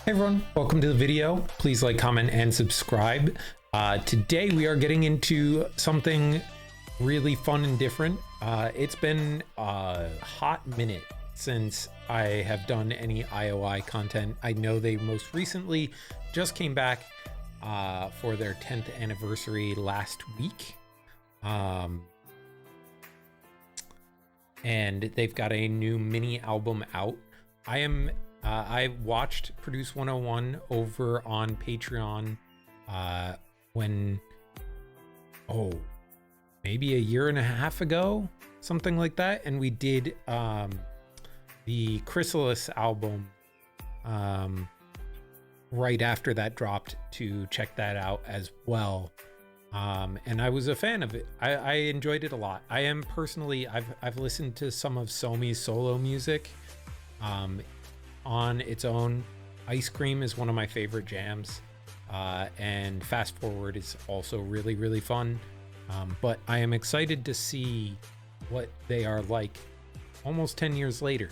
everyone, welcome to the video. Please like, comment, and subscribe. Today we are getting into something really fun and different. It's been a hot minute since I have done any I.O.I content. I know they most recently just came back for their 10th anniversary last week. And they've got a new mini album out. I watched Produce 101 over on Patreon when, maybe a year and a half ago, something like that. And we did the Chrysalis album right after that dropped to check that out as well. And I was a fan of it. I enjoyed it a lot. I am personally, I've listened to some of Somi's solo music on its own. Ice Cream is one of my favorite jams, and Fast Forward is also really, really fun. But I am excited to see what they are like almost 10 years later.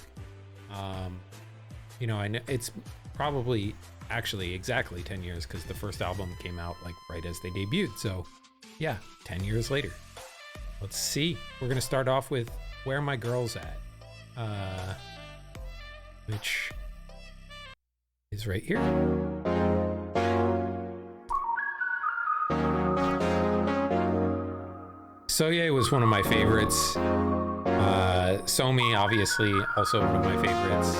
You know, I know it's probably actually exactly 10 years because the first album came out like right as they debuted. So yeah, 10 years later. Let's see. We're gonna start off with Where My Girl's At, which is right here. Soye was one of my favorites. Somi, obviously, also one of my favorites.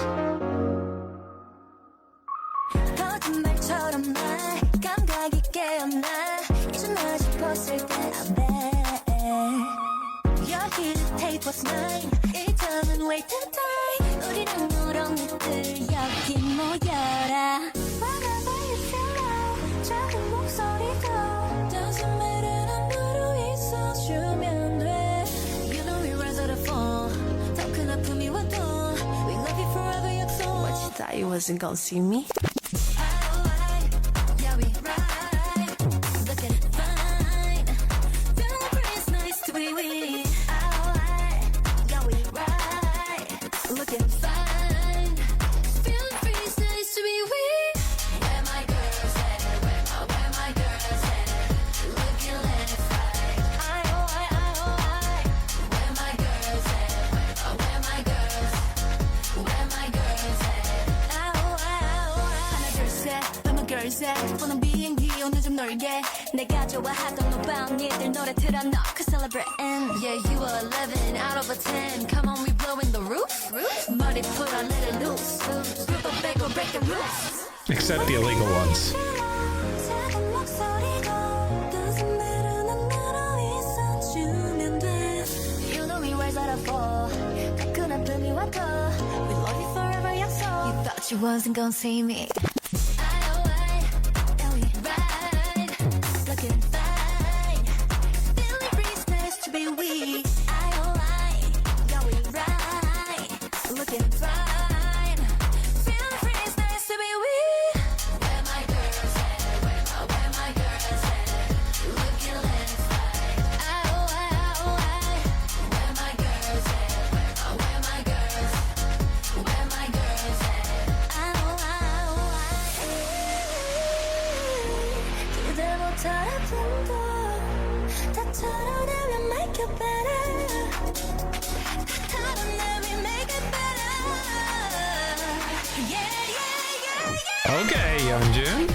Thought you wasn't gonna see me. 오늘 비행기 오늘 좀 놀게 내가 좋아하던 노바운 얘들 노래 틀어놓고 celebrating. Yeah, you are 11 out of a 10. Come on, we blowing the roof. 머리 put a little loose. Rip a bag or break the rules. Except the illegal ones. You know me right out of all. 큰 아픔이 와도 we love you forever 약속. You thought you wasn't gonna see me. Okay, Yeonjun.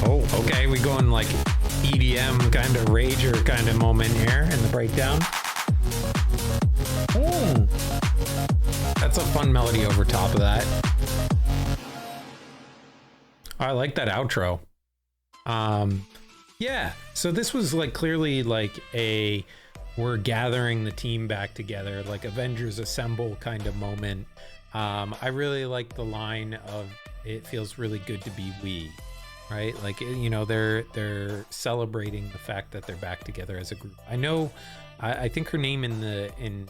Oh, okay, we going like EDM kind of rager kind of moment here in the breakdown. Oh, that's a fun melody over top of that. I like that outro. Yeah, so this was like clearly like a we're gathering the team back together, like Avengers Assemble kind of moment. I really like the line of it feels really good to be we, right? Like, you know, they're celebrating the fact that they're back together as a group. I know, I think her name in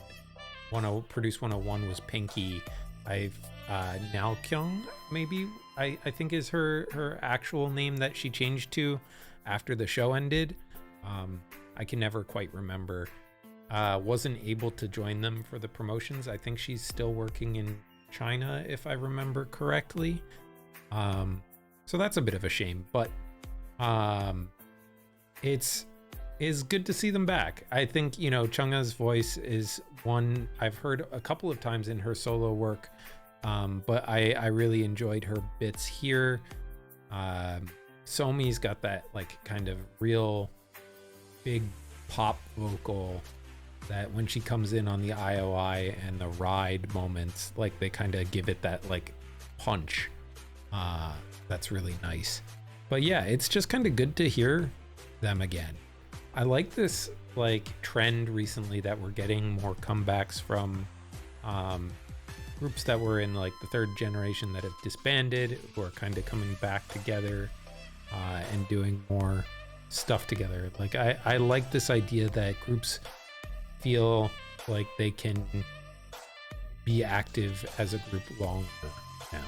Produce 101 was Pinky. Now Kyung, maybe I think is her actual name that she changed to after the show ended. I can never quite remember. Wasn't able to join them for the promotions. I think she's still working in China, if I remember correctly. So that's a bit of a shame, but it's good to see them back. I think, you know, Chungha's voice is one I've heard a couple of times in her solo work, but I really enjoyed her bits here. Somi's got that like kind of real big pop vocal that when she comes in on the I.O.I and the ride moments, like they kind of give it that like punch. That's really nice. But yeah, it's just kind of good to hear them again. I like this like trend recently that we're getting more comebacks from groups that were in like the third generation that have disbanded, who are kind of coming back together and doing more stuff together. Like I like this idea that groups feel like they can be active as a group longer now.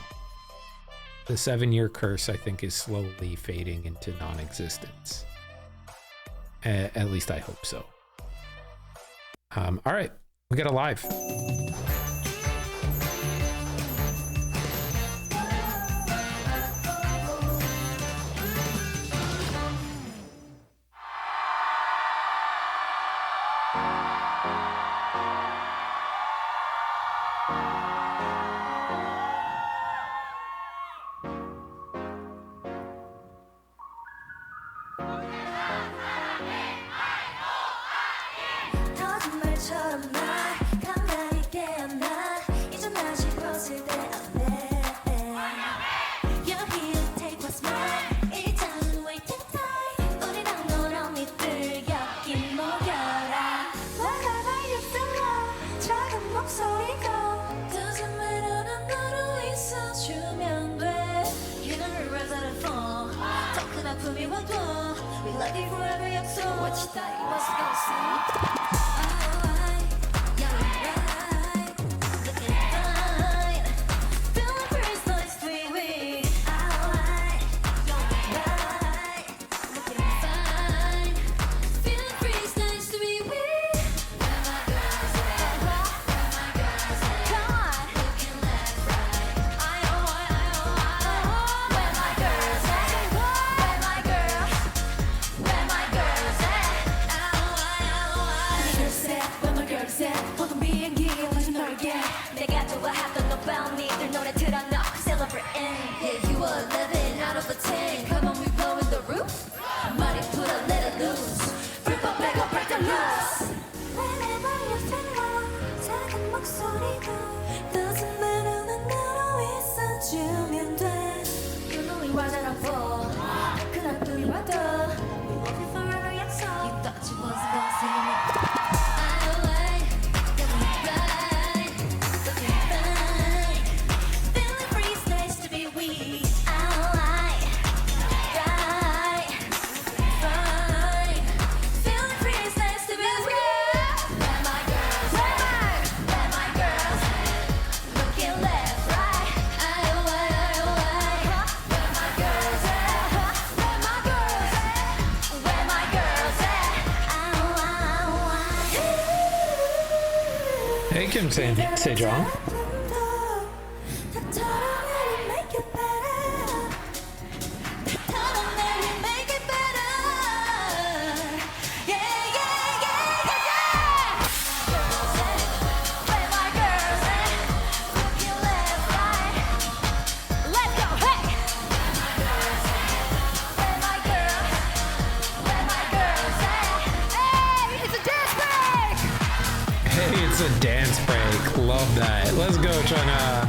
The 7-year curse, I think, is slowly fading into non-existence. At least I hope so. All right, we got a live. 거짓말처럼 날 가만히 깨어나 이제 다시 벗을 때 You're here, take what's mine 일단은 waiting time 우리랑 너랑 니들 여기 모여라 Wherever you feel 작은 목소리가 Doesn't matter 난 너로 있어주면 돼 You know we're ready for 더 큰 아픔이 와도 We love you forever 약속 What you thought you was gonna say 내가 좋아하던 너 밤 니들 노래 틀어 너 Celebrating Yeah you are 11 out of a 10 Come on we blowing the roof Money put a little loose Rip up back up break the loose Whenever you feel 작은 목소리가 Doesn't matter 난 너로 있어주면 돼 You know we ride it for 큰 아픔이 와도 We love you forever 약속 You thought you was gonna see me Hey, Kim Sejong. It's a dance break. Love that. Let's go, Chungha.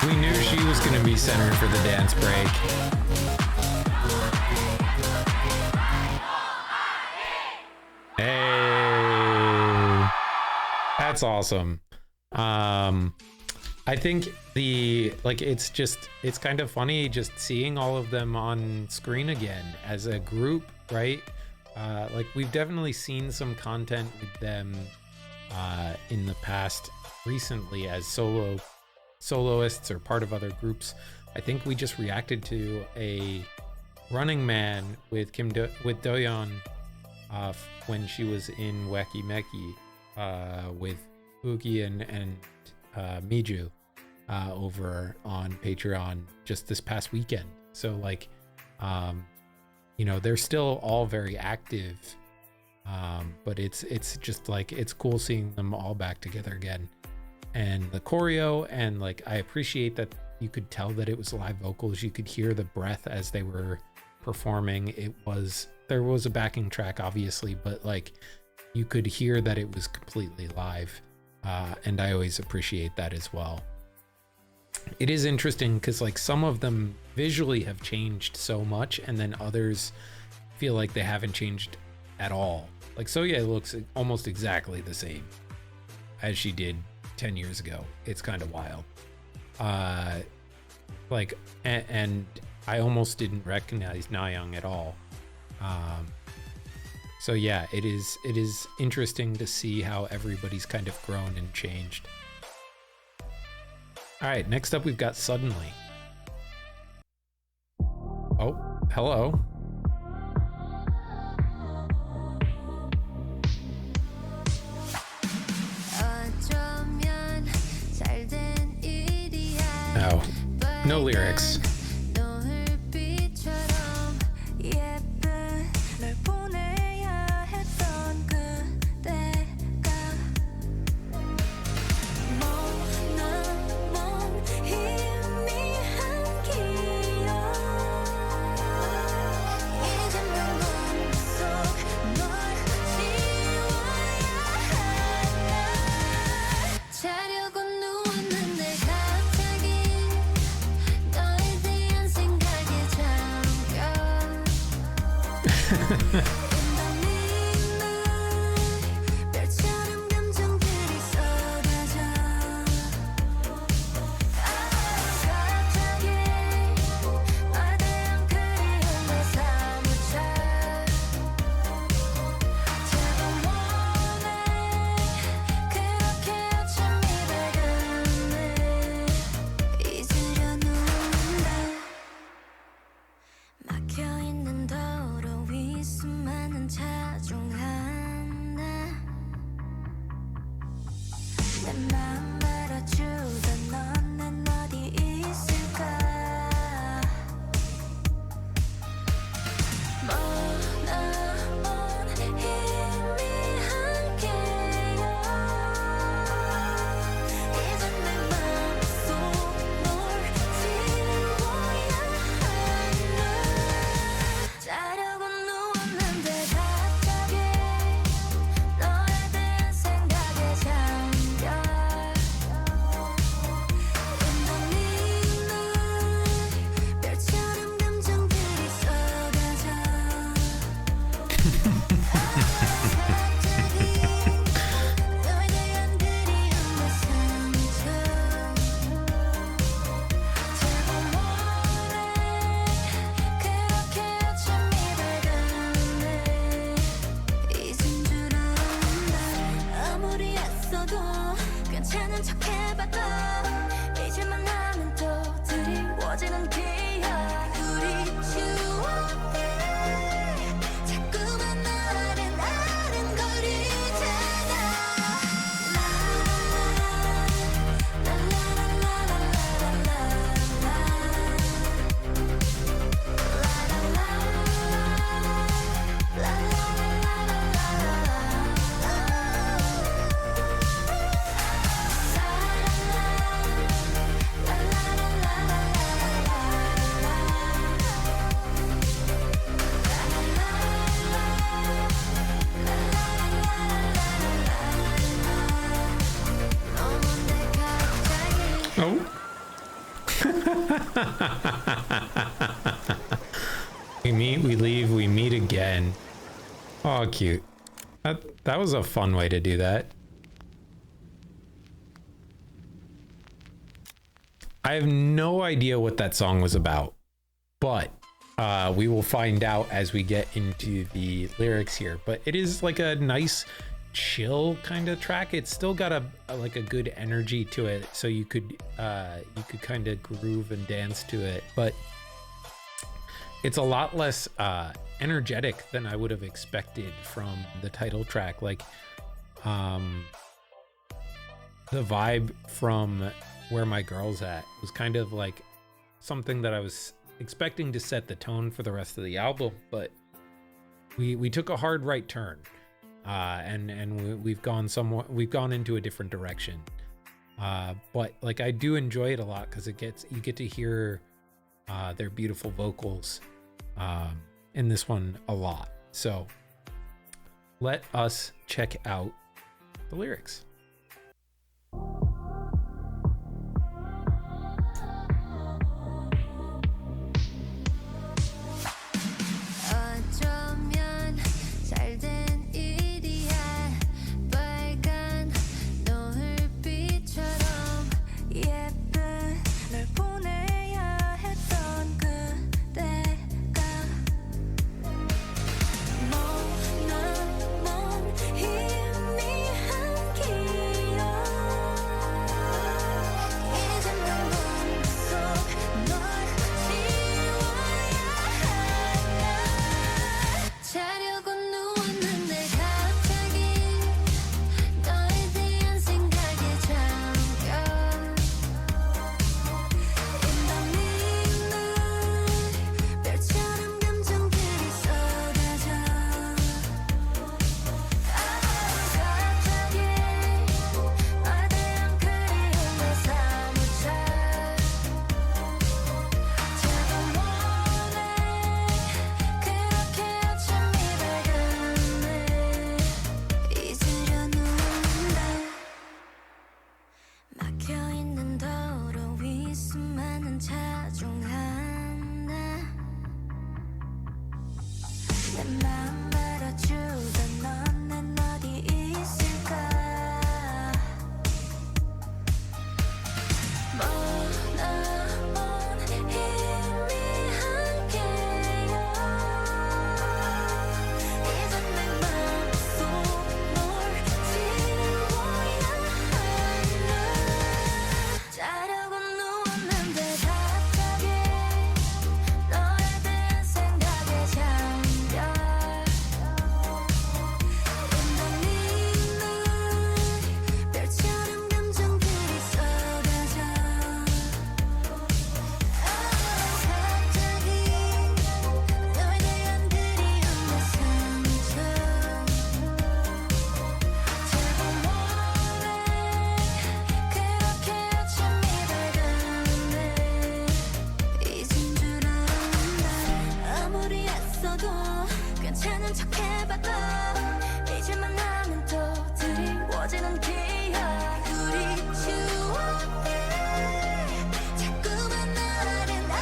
We knew she was going to be centered for the dance break. Hey. That's awesome. I think it's kind of funny just seeing all of them on screen again as a group, right? Like we've definitely seen some content with them in the past recently as solo soloists or part of other groups. I think we just reacted to a Running Man with with Doyeon when she was in Wacky Meki with Oogie and Miju over on Patreon just this past weekend. So like, you know, they're still all very active, but it's just like, it's cool seeing them all back together again. And the choreo, and like, I appreciate that you could tell that it was live vocals. You could hear the breath as they were performing. There was a backing track obviously, but like, you could hear that it was completely live, and I always appreciate that as well. It is interesting because like some of them visually have changed so much, and then others feel like they haven't changed at all. Like Soye looks almost exactly the same as she did 10 years ago. It's kind of wild. Like, and I almost didn't recognize Nayoung at all. So yeah, it is interesting to see how everybody's kind of grown and changed. All right, next up we've got Suddenly. Oh, hello. Oh, no lyrics. We meet, we leave, we meet again. Oh, cute. That was a fun way to do that. I have no idea what that song was about, but we will find out as we get into the lyrics here. But it is like a nice chill kind of track. It's still got a like a good energy to it, so you could kind of groove and dance to it, but it's a lot less energetic than I would have expected from the title track. Like the vibe from Where My Girl's At was kind of like something that I was expecting to set the tone for the rest of the album, but we took a hard right turn, and we've gone into a different direction. But like I do enjoy it a lot because you get to hear their beautiful vocals in this one a lot. So let us check out the lyrics. 어쩌면 잘된 일이야 빨간 노을빛처럼 예쁜 널 보내야 했던 그대가 머나먼 희미한 기억 이제 내 맘속 널 지워야 하나 자려고 누웠는데 갑자기 너에 대한 생각에 잠겨 인간미는 별처럼 감정들이 쏟아져 갑자기 너에 대한 그리움에 사무쳐 제발 원해 그렇게 아침이 밝았네 잊으려 누웠는데 막혀있는 도로 위 수많은 차 중 하나 내 맘 알아주던 넌 어디 있을까 머나먼 희미한 기억 이제 내 맘속 널 지워야 하나 자려고 누웠는데 갑자기 너에 대한 생각에 잠겨 인간미는 별처럼 감정들이 쏟아져 갑자기 너에 대한 그리움에 상처 제발 원해 그렇게 아침이 밝았네 잊은 줄 알았는데 아무리 애써도 괜찮은 척 해봐도 잊을만 하면 또 드리워지는 기억 우리 추억이 자꾸만 아른아른거리잖아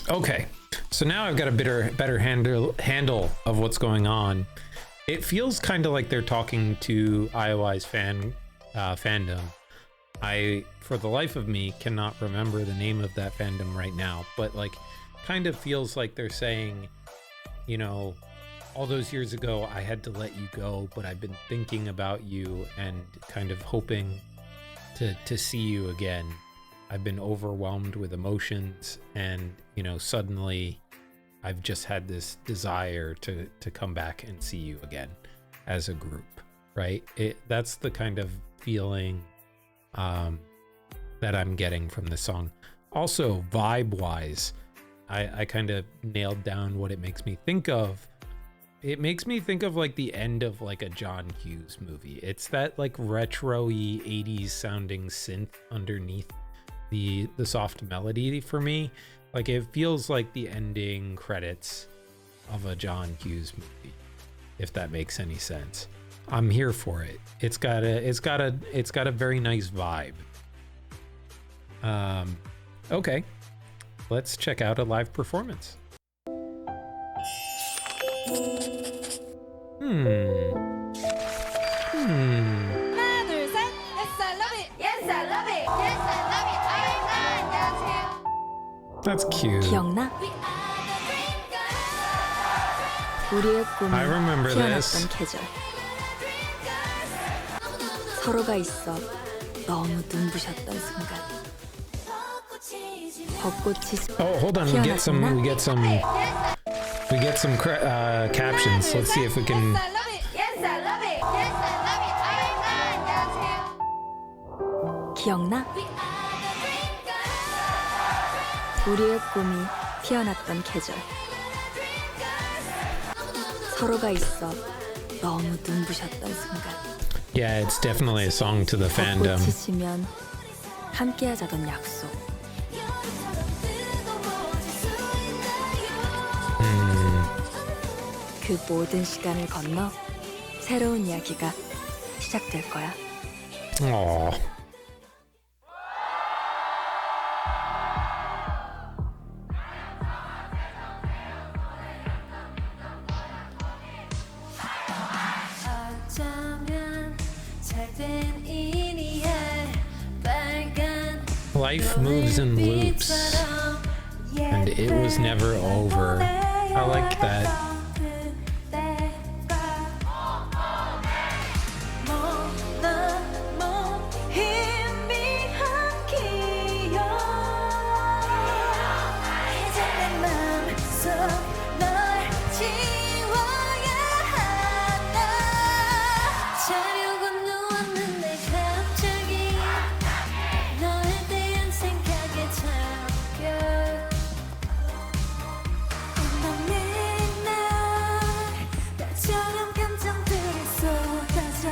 Okay, so now I've got a better handle of what's going on. It feels kind of like they're talking to I.O.I's fandom. I, for the life of me, cannot remember the name of that fandom right now, but like, kind of feels like they're saying, you know, all those years ago I had to let you go, but I've been thinking about you and kind of hoping to see you again. I've been overwhelmed with emotions, and you know, suddenly I've just had this desire to come back and see you again as a group, right? That's the kind of feeling that I'm getting from this song. Also, vibe-wise, I kind of nailed down what it makes me think of. It makes me think of like the end of like a John Hughes movie. It's that like retro-y 80s sounding synth underneath the soft melody for me. Like it feels like the ending credits of a John Hughes movie, if that makes any sense. I'm here for it. It's got a very nice vibe. Okay, let's check out a live performance. 하나 둘 셋. Yes I love it. Yes I love it. Yes I love it. 안녕하세요. That's cute. 기억나? 우리의 꿈은 I remember this. 피어났던 계절. 서로가 있어 너무 눈부셨던 순간. 벚꽃이 Oh, hold on. We get some captions. Let's see if we can. Yes I love it. Yes I love it. Yes I love it. 안녕하세요. 기억나? 우리의 꿈이 피어났던 계절. 서로가 있어 너무 눈부셨던 순간. Yeah, it's definitely a song to the fandom. 벚꽃이 지면 함께하자던 약속. 그 모든 시간을 건너 새로운 이야기가 시작될 거야. Aww. 어쩌면 잘된 일이야. 빨간 Life moves in loops, and it was never over. I like that. 자려고 누웠는데 갑자기 너에 대한 생각에 잠겨. 맨날 나처럼 감정들이 쏟아져.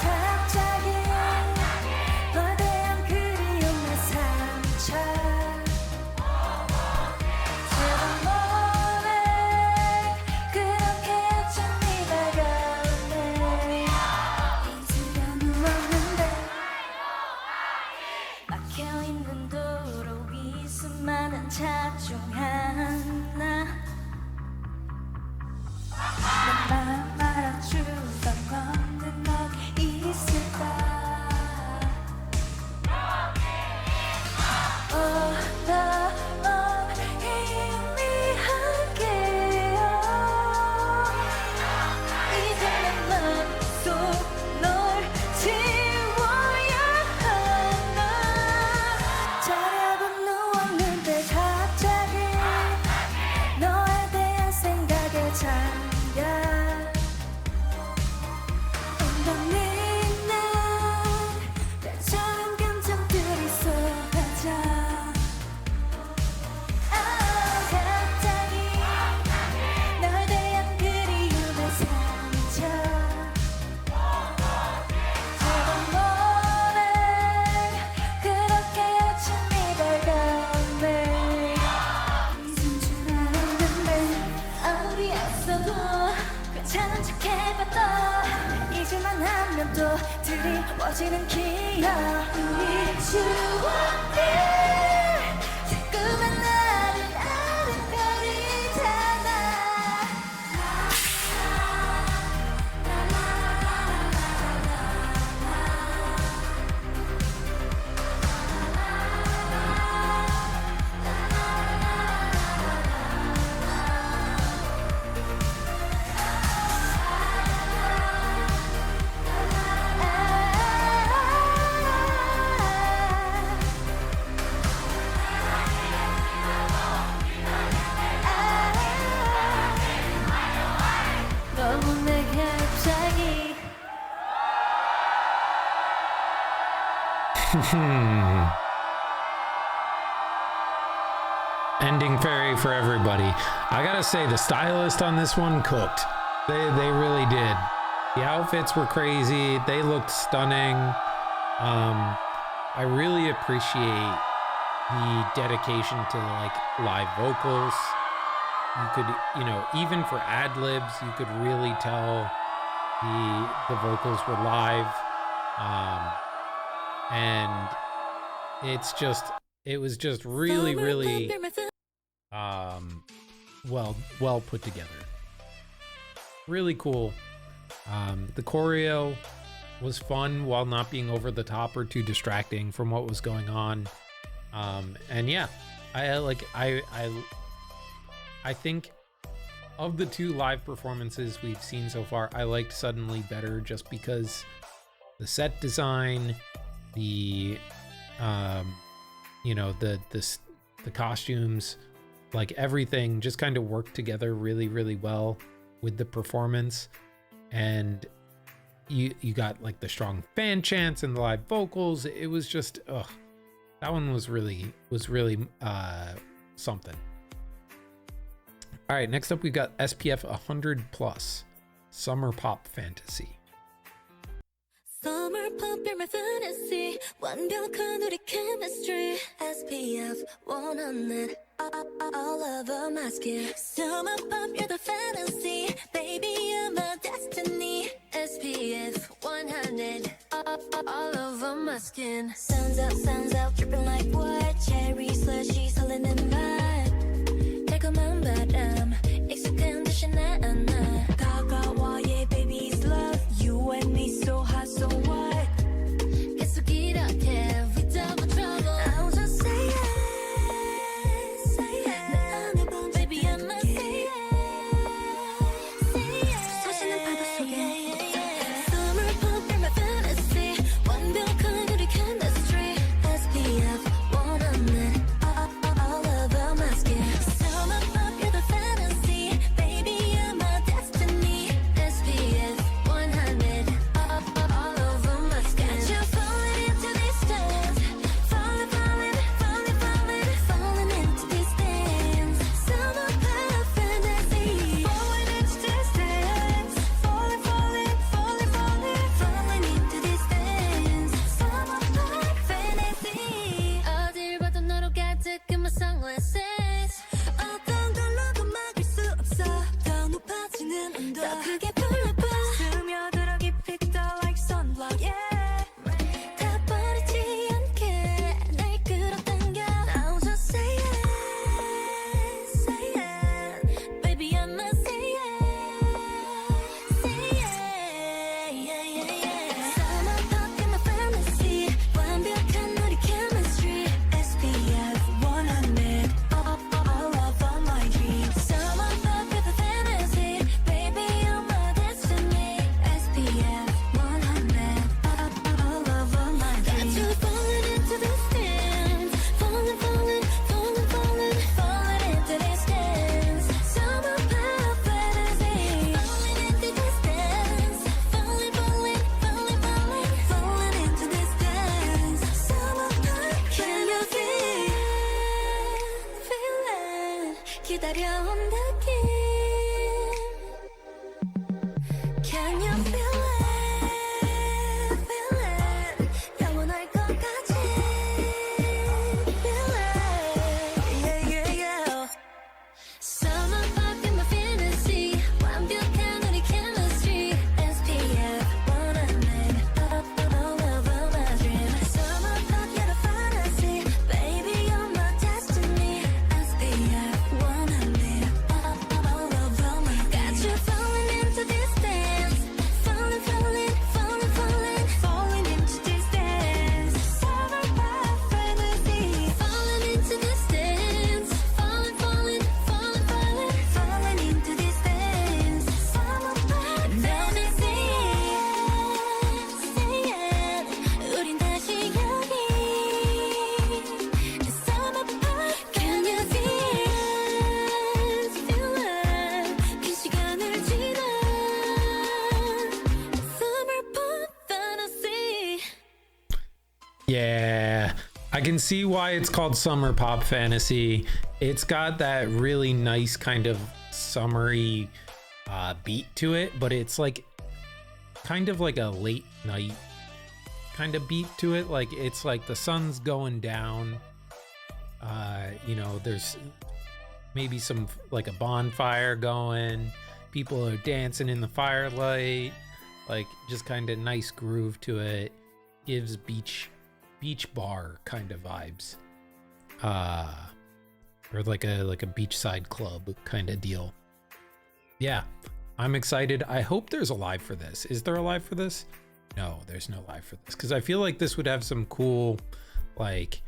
갑자기 거대한 그리움의 상처. 제발 뭐래 그렇게 어쩜 다가오네. 잊으려 누웠는데 막혀있는 도로 위 수많은 차 중 하나. 내 마음 알아주던 건데 넌 있을까. 희미하게요. 이제 내 맘속 널 지워야 하나. 자려고 누웠는데 갑자기 너에 대한 생각에 잠겨. 온몸이 날 나처럼 감정들이 쏟아져. 갑자기 널 대한 그리움의 상처. 제발 뭐래 그렇게 아침이 다가오네. 잊은 줄 알았는데 아무리 애써도 괜찮은 척 해봐도 잊을만 하면 또 드리워지는 기억. 우리 추억들 자꾸만 나를 아른거리잖아. 너무 내게 갑자기 Ending fairy for everybody. I gotta say, the stylist on this one cooked. They really did. The outfits were crazy. They looked stunning. I really appreciate the dedication to like live vocals. You could, you know, even for ad libs, you could really tell the vocals were live. And it was just really well put together. Really cool. The choreo was fun while not being over the top or too distracting from what was going on. And yeah, I think of the two live performances we've seen so far, I liked Suddenly better just because the set design, the you know, the costumes, like everything just kind of worked together really well with the performance. And you got like the strong fan chants and the live vocals. It was just that one was really something. All right, next up we got SPF 100 plus Summer Pop Fantasy. Summer pop, you're my fantasy. 완벽한 우리 chemistry. SPF 100. All over my skin. Summer pop, you're the fantasy. Baby, you're my destiny. SPF 100. All over my skin. Suns out, dripping like what? Cherry slushy, 설레는 vibe. 달콤한 바람, 익숙한 듯이 나 다가와, yeah, baby's love. You and me so hot, so what? 계속 이렇게, we double trouble. I'll just say yes, say yes. 내 안에 본 baby, I must say yes, say yes. 솟아난 파도 속에 Summer pop, you're my fantasy. 완벽한 우리 chemistry. SPF 100. All over my skin. Summer pop, you're the fantasy. Baby, you're my destiny. SPF 100. All over my skin. Got you falling into these stars. Falling into these things. Summer pop fantasy. Falling into these things. Falling into these things. Summer pop fantasy. 어딜 봐도 너로 가득한 my sunglasses. 어떤 걸로도 막을 수 없어. 더 높아지는 온도. 더 크게 불러봐. 스며들어 깊이 떠 like sunblock, yeah. 다 버리지 않게 날 끌어당겨. I'll just say yes, say yes. Baby, I must say yes, say yes. Summer pop, you're my fantasy. 완벽한 우리 chemistry. SPF 100. All over my dreams. Summer pop, you're the fantasy. Baby, you're my destiny. SPF 100. All over my dreams. Got you falling into these things. Falling into these things. Summer pop fantasy. Falling into these things. Falling into these things. Summer pop. Can you feel it? 기다려온 느낌. Can you feel it? 영원할 것 같이. Feel it. Yeah. Summer pop in my fantasy. 완벽한 우리 chemistry. SPF 100. All over my dream. Summer pop, you're the fantasy. Baby, you're my destiny. SPF 100. All over my dream. Got you falling into these things. Falling into these things. Summer pop fantasy. Falling into these things. Falling into these things. Summer pop fantasy. Say it. 우린 다시 여기. Summer pop. Can you feel it? 긴 시간을 지나. Summer pop fantasy. Yeah, I can see why it's called Summer Pop Fantasy. It's got that really nice kind of summery beat to it, but it's like kind of like a late night kind of beat to it. Like it's like the sun's going down. You know, there's maybe some like a bonfire going. People are dancing in the firelight. Like just kind of nice groove to it. Gives beach bar kind of vibes. Or like a beachside club kind of deal. Yeah, I'm excited. I hope there's a live for this. Is there a live for this? No, there's no live for this, because I feel like this would have some cool, like,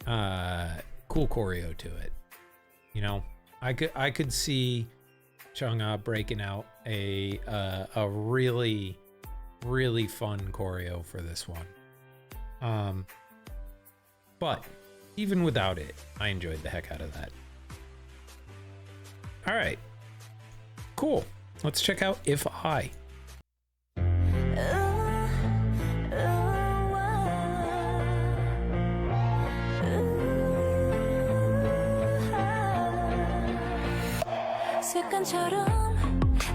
cool choreo to it. You know, I could see Chang'e breaking out a really, really fun choreo for this one. But even without it, I enjoyed the heck out of that. All right, cool. Let's check out I.O.I. 습관처럼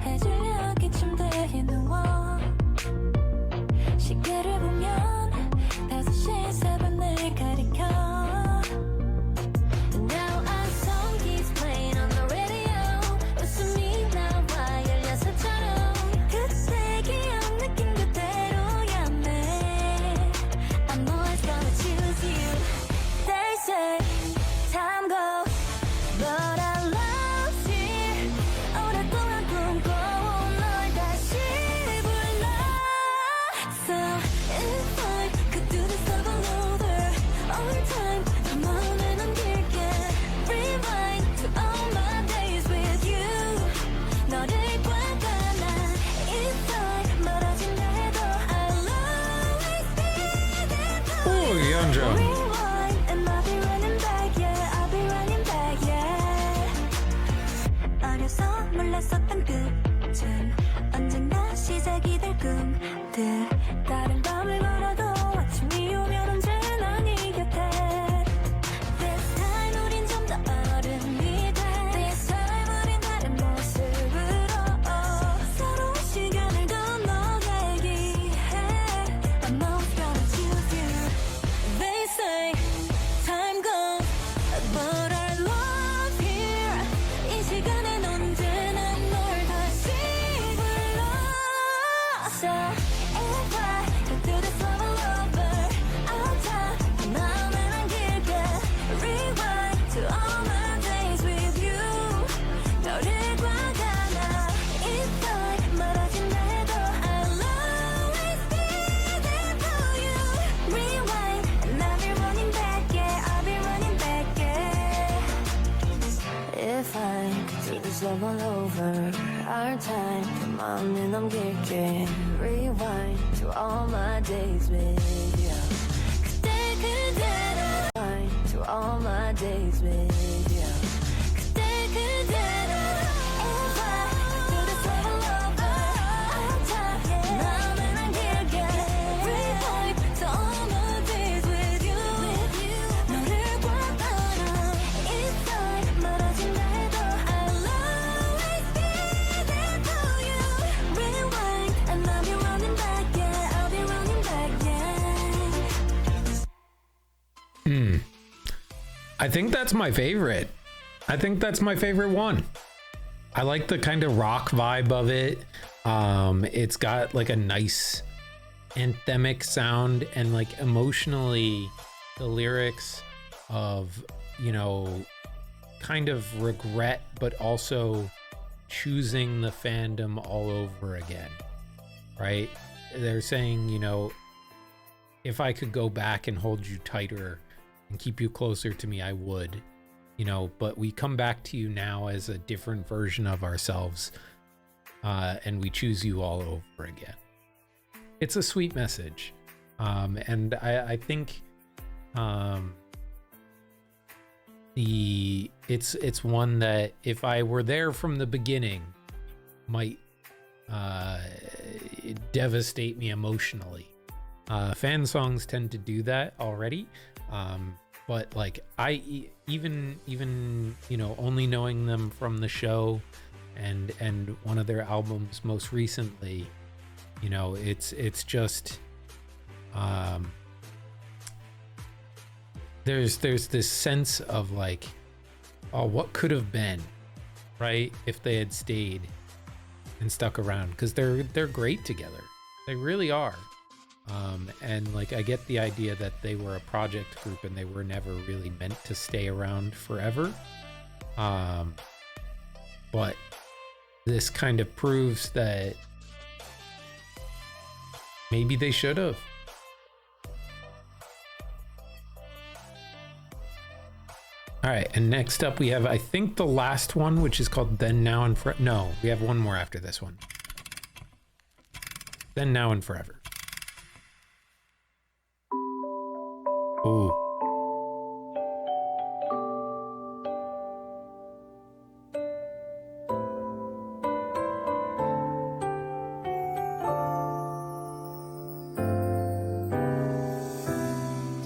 해질녘에 침대에 누워 시계를 보면 5시 7분을 가리켜. Now our song keeps playing on the radio. 웃음이 나와 열려서처럼 그때 기억 느낀 그대로야 매. I'm always gonna choose you. They say time goes, but I love you. 오랫동안 꿈꿔온 널 다시 불러. So if I could do this all over, all time 내 마음에 남길게. Rewind to all my days with you. 너를 꽉 안아. If I 멀어진다 해도 I'll always be there for 오, you. 연정. Rewind and I'll be running back, yeah, I'll be running back, yeah. 어려서 몰랐었던 끝은 언젠가 시작이 될 꿈들. 다른 밤을 걸어도 아침이 오면 언제나 네 곁에. This time 우린 좀 더 어른이 돼. This time 우린 다른 모습으로 서로 시간을 건너게 얘기해. I'm always gonna choose you. They say time goes, but our love here. 이 시간엔 언제나 널 다시 불러. So if I could do this all over, all time 내 마음에 남길게. Rewind to all my days with you. 너를 꽉 안아. If I 멀어진다 해도 I'll always be there for you. Rewind and I'll be running back, yeah, I'll be running back, yeah. If I could do this all over, our time 내 마음에 남길게. Rewind to all my days with you. 그때 그대로. Rewind to all my days with you. 그때 그대로. If I could do this all over, our time 내 마음에 남길게. Rewind to all my days with you. 너를 꽉 안아. If I 멀어진다 해도 I'll always be there for you. Rewind and I'll be running back, yeah, I'll be running back, yeah. I think that's my favorite. I think that's my favorite one. I like the kind of rock vibe of it. It's got like a nice anthemic sound, and like emotionally the lyrics of, you know, kind of regret, but also choosing the fandom all over again, right? They're saying, you know, if I could go back and hold you tighter and keep you closer to me, I would, you know, but we come back to you now as a different version of ourselves, and we choose you all over again. It's a sweet message. And I think it's one that if I were there from the beginning might devastate me emotionally. Fan songs tend to do that already, but like even you know, only knowing them from the show and one of their albums most recently, you know, it's just there's this sense of like, oh, what could have been, right, if they had stayed and stuck around, because they're great together. They really are. And like, I get the idea that they were a project group and they were never really meant to stay around forever. But this kind of proves that maybe they should have. All right, and next up we have, I think, the last one, which is called Then, Now, and Forever. No, we have one more after this one. Then, Now, and Forever. Ooh.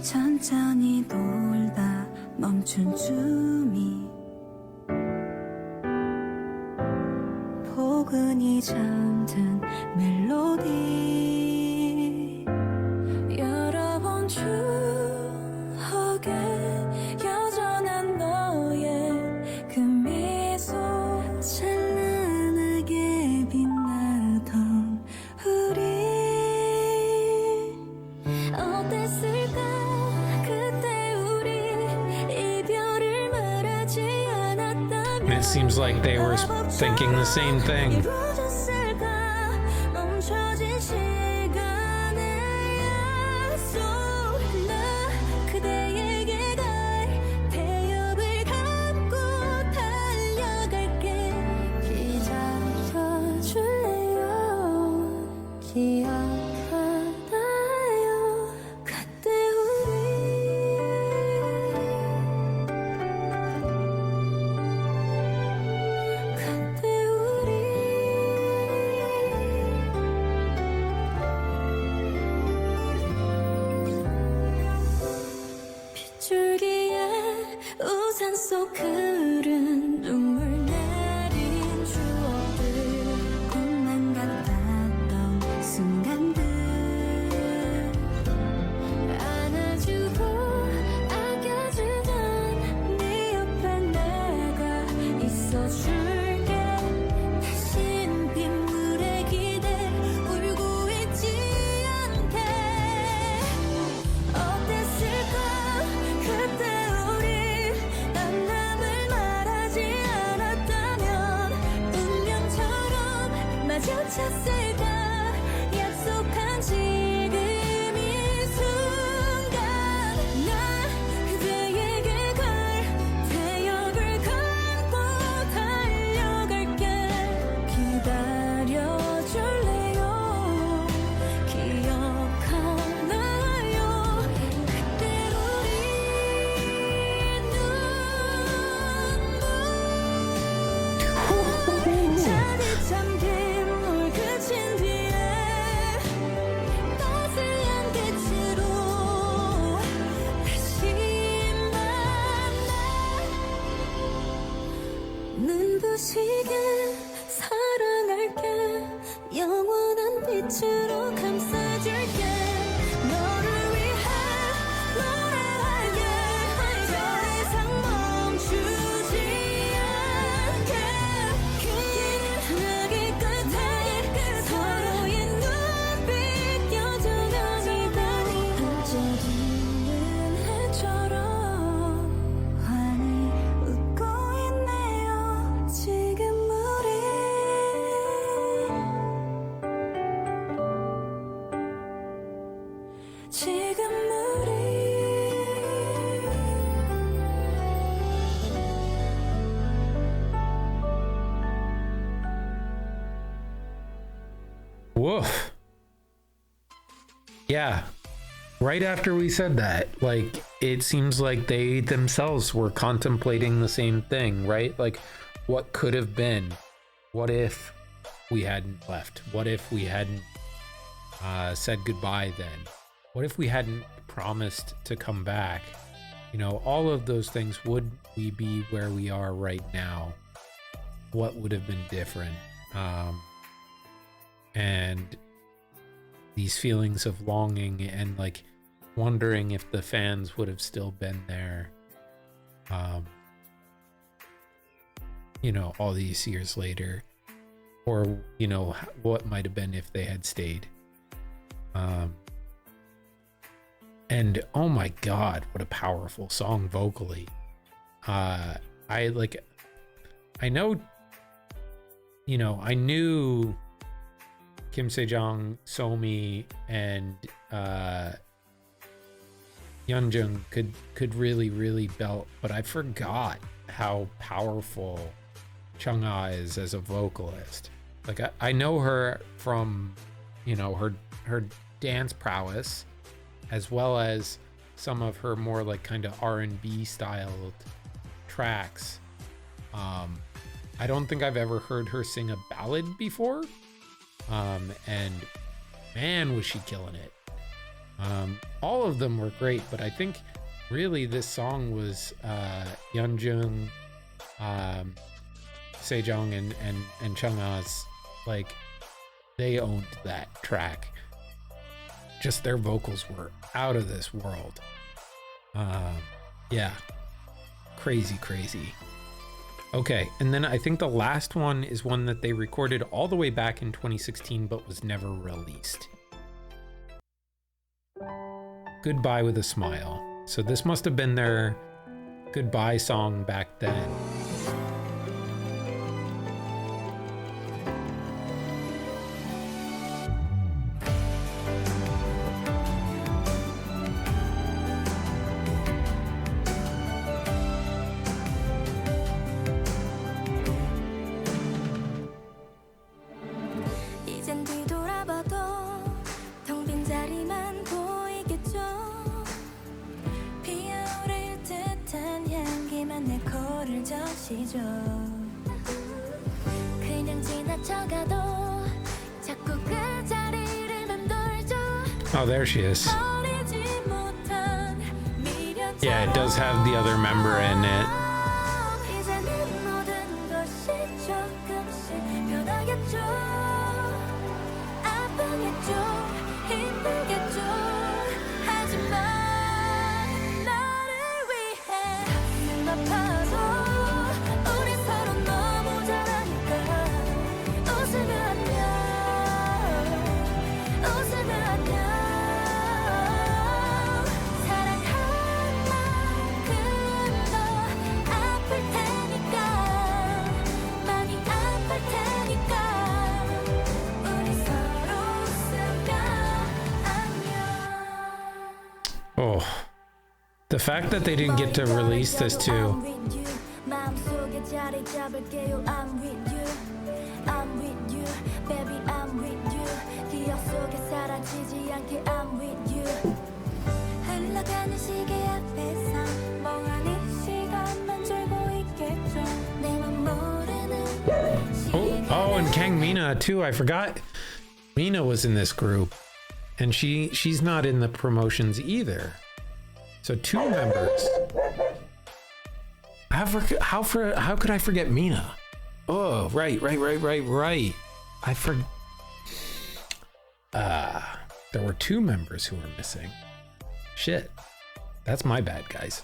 천천히 돌다 멈춘 춤이 포근히 잠든 멜로디 여러 번 추억에 여전한 너의 그 미소 찬란하게 빛나던 우리 어땠을까 그때 우리 이별을 말하지 않았다면 And it seems like they were thinking the same thing. 이루어졌을까 멈춰진 시간의 약속 나 그대에게 갈 태엽을 감고 달려갈게 기다려줄래요 기억하나요 그때 빗줄기에 우산 속 흐른 눈물 내린 추억들 꿈만 같았던 순간들 안아주고 아껴주던 네 옆에 내가 있어줄게 다신 빗물에 기대 울고 있지 않게 어땠을까 그때 우리 만남을 말하지 않았다면 운명처럼 마주쳤을까 약속한 지금 이 순간 나 그대에게 갈 태엽을 감고 달려갈게 기다려줄래요 기억하나요 그때 우리 눈물 잔이 잠긴 물 그친 뒤에 따스한 빛으로 다시 만나 눈부시게 사랑할게 영원한 빛으로 감싸줄게 너를 위해 노래할게 더 이상 멈추지 않게 긴 하늘길 끝에 서로의 눈빛 여전하지만 반짝이는 해처럼 환히 웃고 있네요 지금 우리 지금 우리 Woof. Yeah. Right after we said that, like, it seems like they themselves were contemplating the same thing, right? Like, what could have been? What if we hadn't left? What if we hadn't said goodbye then? What if we hadn't promised to come back? You know, all of those things. Would we be where we are right now? What would have been different? And these feelings of longing and like wondering if the fans would have still been there, you know, all these years later, or, you know, what might have been if they had stayed. And oh my God, what a powerful song vocally. I know, you know, I knew Kim Sejong, Somi, and Yeonjung could really belt, but I forgot how powerful Chung-ah is as a vocalist. Like I know her from, you know, her dance prowess, as well as some of her more like kind of R&B styled tracks. I don't think I've ever heard her sing a ballad before. And man, was she killing it. All of them were great, but I think really this song was Yeonjung, Sejong, and Chung-ah's, like, they owned that track. Just their vocals were out of this world. Yeah, crazy. Okay, and then I think the last one is one that they recorded all the way back in 2016 but was never released. Goodbye with a Smile. So this must have been their goodbye song back then. 이젠 뒤돌아봐도 텅 빈 자리만 보이겠죠. 피어오를 듯한 향기만 내 코를 적시죠. 그냥 지나쳐가도 자꾸 그 자리를 맴돌죠. Oh, there she is. 버리지 못한 미련. Yeah, it does have the other member in it. 이제는 모든 것이 조금씩 변하겠죠. 아프겠죠, 힘들겠죠. 하지만 너를 위해 가슴 아파도 우리 서로 너무 잘하니까 웃으면 안녕, 웃으면 안녕. 사랑한 만큼 더 아플 테니까, 많이 아플 테니까 우리 서로 웃으면 안녕. Oh, the fact that they didn't get to release this too. 마음속에 자리 잡을게요. I'm with you, I'm with you, baby I'm with you. 기억 속에 사라지지 않게 I'm with you. 흘러가는 시계 앞에서 멍하니 시간만 줄고 있겠죠. 내맘 모르는 Oh, and Kang Mina too. I forgot Mina was in this group, and she's not in the promotions either. So two members. How could I forget Mina? Oh, right. I forgot. There were two members who were missing. Shit. That's my bad, guys.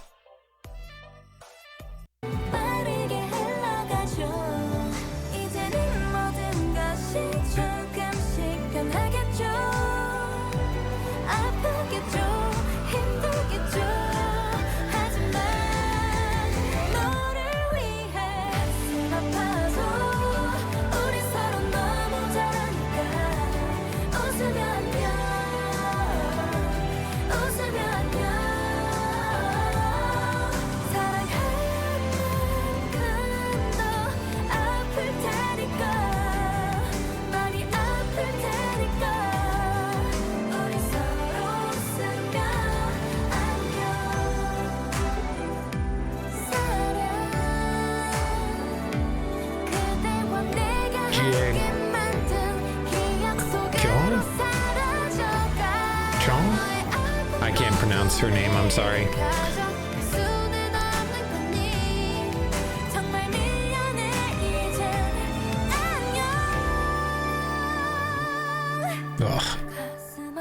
빠르게 흘러가죠. 이제는 모든 것이 조금씩 변하겠죠. 아프겠죠, 힘들겠죠. 하지만 너를 위해 가슴 아파도 우리 서로 너무 잘하니까 웃으면 안녕, 웃으면 안녕. 사랑한 만큼 더 아플 테니까, 많이 아플 테니까 우리 서로 웃으면 안녕. 사랑 그대와 내가 함께 만든 기억 속으로 사라져가. Chong? I can't pronounce her name, I'm sorry. 정말 미안해 이젠 안녕. Ugh. 가슴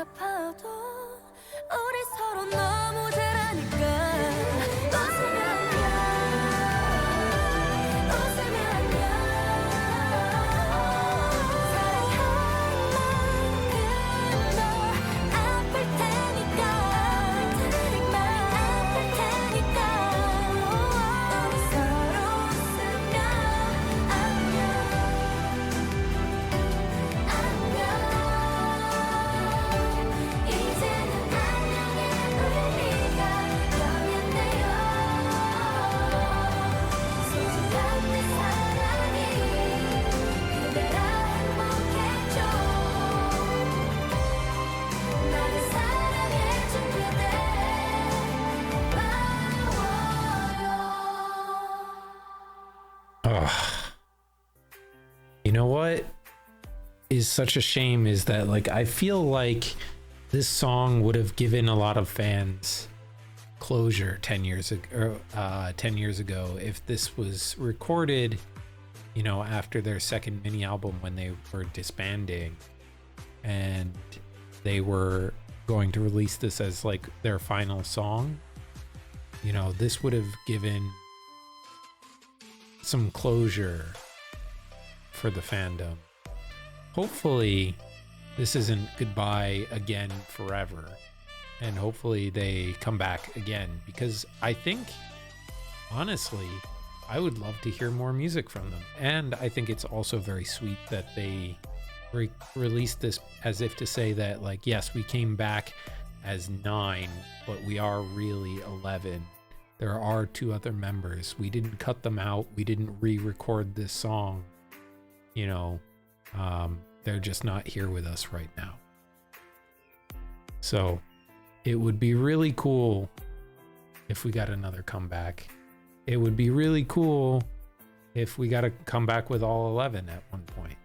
You know what is such a shame is that like I feel like this song would have given a lot of fans closure 10 years ago if this was recorded, you know, after their second mini album when they were disbanding and they were going to release this as like their final song. You know, this would have given some closure for the fandom. Hopefully this isn't goodbye again forever, and hopefully they come back again, because I think honestly I would love to hear more music from them. And I think it's also very sweet that they released this as if to say that like, yes, we came back as 9, but we are really 11. There are 2 other members. We didn't cut them out. We didn't re-record this song. You know, they're just not here with us right now. So it would be really cool if we got another comeback. It would be really cool if we got to come back with all 11 at one point.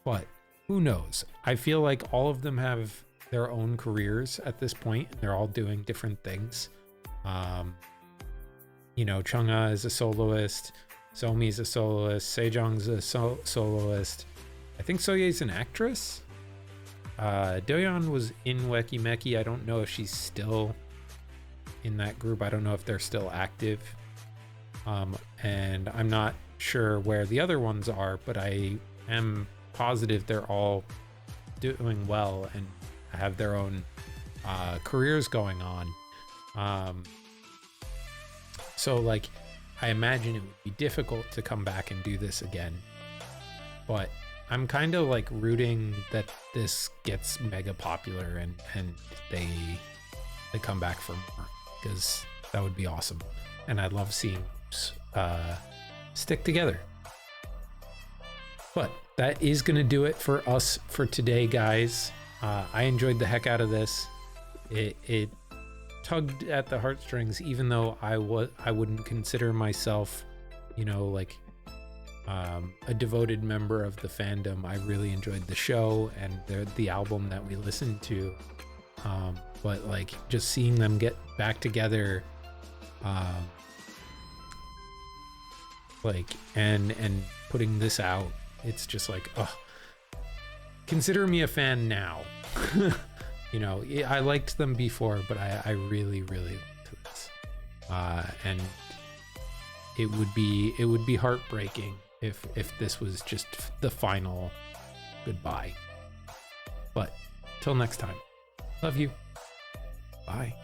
But who knows? I feel like all of them have their own careers at this point. They're all doing different things. You know, Chungha is a soloist. Somi's a soloist. Sejong's a soloist. I think Soye's an actress. Doyeon was in Weki Meki. I don't know if she's still in that group. I don't know if they're still active. And I'm not sure where the other ones are, but I am positive they're all doing well and have their own careers going on. So like, I imagine it would be difficult to come back and do this again, but I'm kind of like rooting that this gets mega popular and they come back for more, because that would be awesome. And I love seeing stick together. But that is going to do it for us for today, guys. I enjoyed the heck out of this. It tugged at the heartstrings, even though I wouldn't consider myself, you know, like a devoted member of the fandom. I really enjoyed the show and the album that we listened to. But like just seeing them get back together, like and putting this out, it's just like, oh, consider me a fan now. You know, I liked them before, but I really, really liked this. And it would be heartbreaking if this was just the final goodbye. But till next time, love you. Bye.